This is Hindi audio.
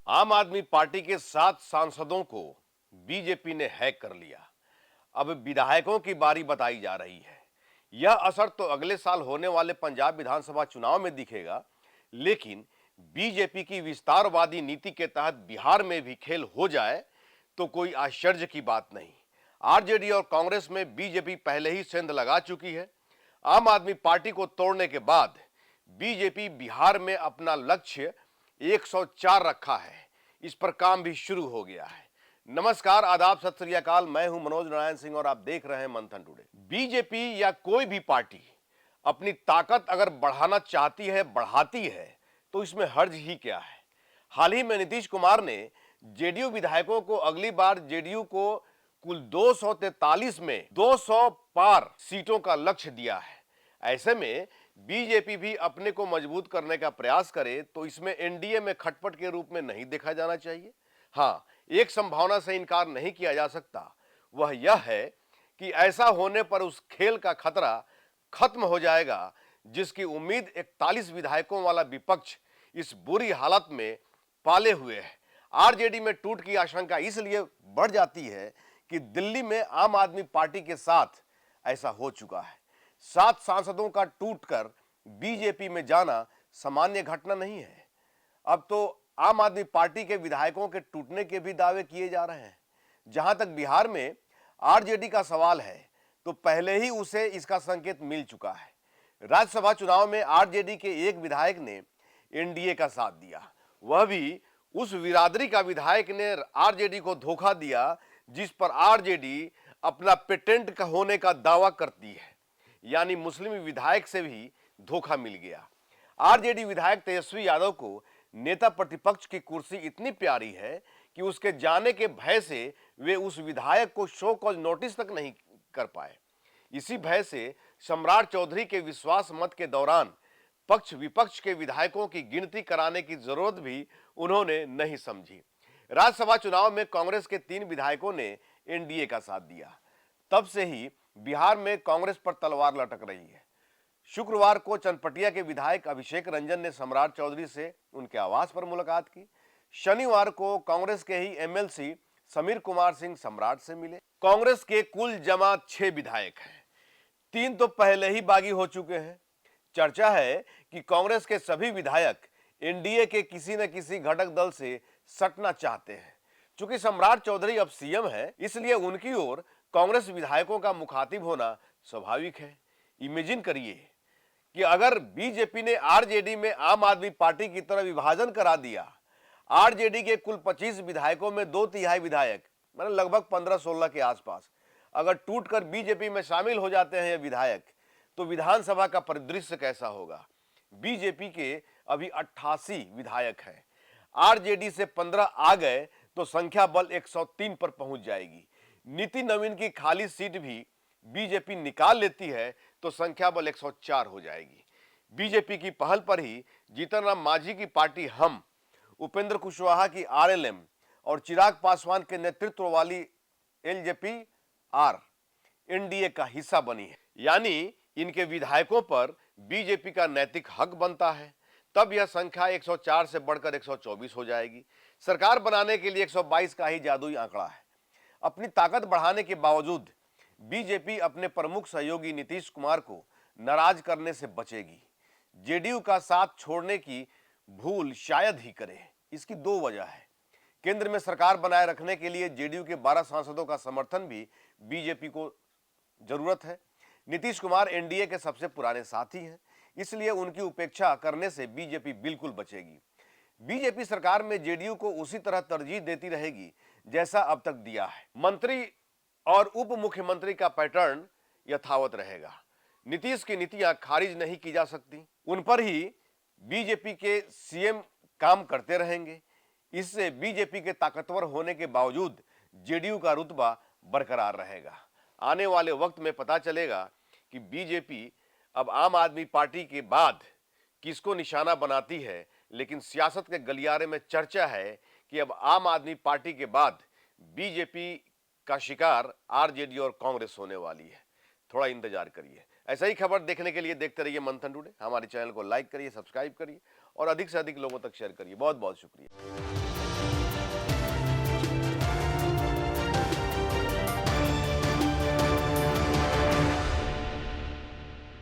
आम आदमी पार्टी के 7 सांसदों को बीजेपी ने हैक कर लिया। अब विधायकों की बारी बताई जा रही है। यह असर तो अगले साल होने वाले पंजाब विधानसभा चुनाव में दिखेगा, लेकिन बीजेपी की विस्तारवादी नीति के तहत बिहार में भी खेल हो जाए तो कोई आश्चर्य की बात नहीं। आरजेडी और कांग्रेस में बीजेपी पहले ही सेंध लगा चुकी है। आम आदमी पार्टी को तोड़ने के बाद बीजेपी बिहार में अपना लक्ष्य 104 रखा है। इस पर काम भी शुरू हो गया है। नमस्कार, आदाब, सत श्री अकाल। मैं हूं मनोज नारायण सिंह और आप देख रहे हैं मंथन टुडे। बीजेपी या कोई भी पार्टी अपनी ताकत अगर बढ़ाना चाहती है, बढ़ाती है, तो इसमें हर्ज ही क्या है। हाल ही में नीतीश कुमार ने जेडीयू विधायकों को अगली बार जेडीयू को कुल 243 में 200 पार सीटों का लक्ष्य दिया है। ऐसे में बीजेपी भी अपने को मजबूत करने का प्रयास करे तो इसमें एनडीए में खटपट के रूप में नहीं देखा जाना चाहिए। हाँ, एक संभावना से इनकार नहीं किया जा सकता, वह यह है कि ऐसा होने पर उस खेल का खतरा खत्म हो जाएगा जिसकी उम्मीद 41 विधायकों वाला विपक्ष इस बुरी हालत में पाले हुए है। आरजेडी में टूट की आशंका इसलिए बढ़ जाती है कि दिल्ली में आम आदमी पार्टी के साथ ऐसा हो चुका है। 7 सांसदों का टूटकर बीजेपी में जाना सामान्य घटना नहीं है। अब तो आम आदमी पार्टी के विधायकों के टूटने के भी दावे किए जा रहे हैं। जहां तक बिहार में आरजेडी का सवाल है तो पहले ही उसे इसका संकेत मिल चुका है। राज्यसभा चुनाव में आरजेडी के एक विधायक ने एनडीए का साथ दिया, वह भी उस बिरादरी का विधायक ने आरजेडी को धोखा दिया जिस पर आरजेडी अपना पेटेंट होने का दावा करती है। यानी मुस्लिम विधायक से भी धोखा मिल गया। आरजेडी विधायक तेजस्वी यादव को नेता प्रतिपक्ष की कुर्सी इतनी प्यारी है कि उसके जाने के भय से वे उस विधायक को शो कॉज नोटिस तक नहीं कर पाए। इसी भय से सम्राट चौधरी के विश्वास मत के दौरान पक्ष विपक्ष के विधायकों की गिनती कराने की जरूरत भी उन्होंने नहीं समझी। राज्यसभा चुनाव में कांग्रेस के 3 विधायकों ने एनडीए का साथ दिया। तब से ही बिहार में कांग्रेस पर तलवार लटक रही है। शुक्रवार को चनपटिया के विधायक अभिषेक रंजन ने सम्राट चौधरी से उनके आवास पर मुलाकात की। शनिवार को कांग्रेस के ही एमएलसी समीर कुमार सिंह सम्राट से मिले। कांग्रेस के कुल जमा 6 विधायक हैं। 3 तो पहले ही बागी हो चुके हैं। चर्चा है कि कांग्रेस के सभी विधायक एनडीए के किसी न किसी घटक दल से सटना चाहते हैं। चूंकि सम्राट चौधरी अब सीएम है, इसलिए उनकी ओर कांग्रेस विधायकों का मुखातिब होना स्वाभाविक है। इमेजिन करिए कि अगर बीजेपी ने आरजेडी में आम आदमी पार्टी की तरह विभाजन करा दिया, आरजेडी के कुल 25 विधायकों में 2/3 विधायक, मतलब लगभग 15-16 के आसपास, अगर टूटकर बीजेपी में शामिल हो जाते हैं ये विधायक, तो विधानसभा का परिदृश्य कैसा होगा। बीजेपी के अभी 88 विधायक हैं। आरजेडी से 15 आ गए तो संख्या बल 103 पर पहुंच जाएगी। नीति नवीन की खाली सीट भी बीजेपी निकाल लेती है तो संख्या बल 104 हो जाएगी। बीजेपी की पहल पर ही जीतन राम मांझी की पार्टी हम, उपेंद्र कुशवाहा की आरएलएम और चिराग पासवान के नेतृत्व वाली एलजेपी आर एनडीए का हिस्सा बनी है। यानी इनके विधायकों पर बीजेपी का नैतिक हक बनता है। तब यह संख्या 104 से बढ़कर 124 हो जाएगी। सरकार बनाने के लिए 122 का ही जादुई आंकड़ा है। अपनी ताकत बढ़ाने के बावजूद बीजेपी अपने प्रमुख सहयोगी नीतीश कुमार को नाराज करने से बचेगी। जेडीयू का साथ छोड़ने की भूल शायद ही करे। इसकी 2 वजह है। केंद्र में सरकार बनाए रखने के लिए जेडीयू के 12 सांसदों का समर्थन भी बीजेपी को जरूरत है। नीतीश कुमार एनडीए के सबसे पुराने साथी हैं, इसलिए उनकी उपेक्षा करने से बीजेपी बिल्कुल बचेगी। बीजेपी सरकार में जेडीयू को उसी तरह तरजीह देती रहेगी जैसा अब तक दिया है। मंत्री और उप मुख्यमंत्री का पैटर्न यथावत रहेगा। नीतीश की नीतियां खारिज नहीं की जा सकती, उन पर ही बीजेपी के सीएम काम करते रहेंगे। इससे बीजेपी के ताकतवर होने के बावजूद जेडीयू का रुतबा बरकरार रहेगा। आने वाले वक्त में पता चलेगा कि बीजेपी अब आम आदमी पार्टी के बाद किसको निशाना बनाती है, लेकिन सियासत के गलियारे में चर्चा है कि अब आम आदमी पार्टी के बाद बीजेपी का शिकार आरजेडी और कांग्रेस होने वाली है। थोड़ा इंतजार करिए। ऐसा ही खबर देखने के लिए देखते रहिए मंथन टुडे। हमारे चैनल को लाइक करिए, सब्सक्राइब करिए और अधिक से अधिक लोगों तक शेयर करिए। बहुत बहुत शुक्रिया।